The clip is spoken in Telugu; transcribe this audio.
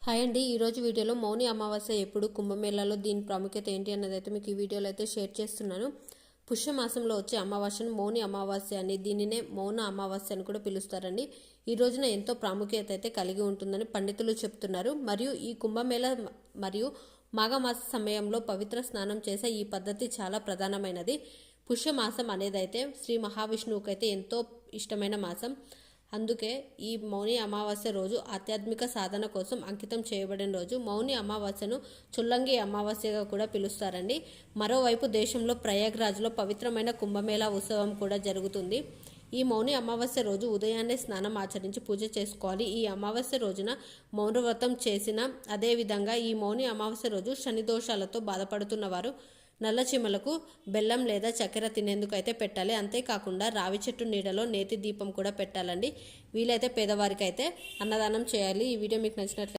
హాయ్ అండి, ఈరోజు వీడియోలో మౌని అమావాస్య ఎప్పుడు, కుంభమేళాలో దీని ప్రాముఖ్యత ఏంటి అన్నది అయితే మీకు ఈ వీడియోలో అయితే షేర్ చేస్తున్నాను. పుష్యమాసంలో వచ్చే అమావాస్యను మౌని అమావాస్య అని, దీనినే మౌన అమావాస్య అని కూడా పిలుస్తారండి. ఈ రోజున ఎంతో ప్రాముఖ్యత అయితే కలిగి ఉంటుందని పండితులు చెప్తున్నారు. మరియు ఈ కుంభమేళ మరియు మాఘమాస సమయంలో పవిత్ర స్నానం చేసే ఈ పద్ధతి చాలా ప్రధానమైనది. పుష్యమాసం అనేది అయితే శ్రీ మహావిష్ణువుకి అయితే ఎంతో ఇష్టమైన మాసం. అందుకే ఈ మౌని అమావాస్య రోజు ఆధ్యాత్మిక సాధన కోసం అంకితం చేయబడిన రోజు. మౌని అమావాస్యను చుల్లంగి అమావాస్యగా కూడా పిలుస్తారండి. మరోవైపు దేశంలో ప్రయాగ్రాజ్లో పవిత్రమైన కుంభమేళా ఉత్సవం కూడా జరుగుతుంది. ఈ మౌని అమావాస్య రోజు ఉదయాన్నే స్నానం ఆచరించి పూజ చేసుకోవాలి. ఈ అమావాస్య రోజున మౌనవ్రతం చేసిన అదేవిధంగా ఈ మౌని అమావాస్య రోజు శని దోషాలతో బాధపడుతున్న వారు నల్ల చీమలకు బెల్లం లేదా చక్కెర తినేందుకు అయితే పెట్టాలి. అంతేకాకుండా రావి చెట్టు నీడలో నేతి దీపం కూడా పెట్టాలండి. వీలైతే పేదవారికి అయితే అన్నదానం చేయాలి. ఈ వీడియో మీకు నచ్చినట్లయితే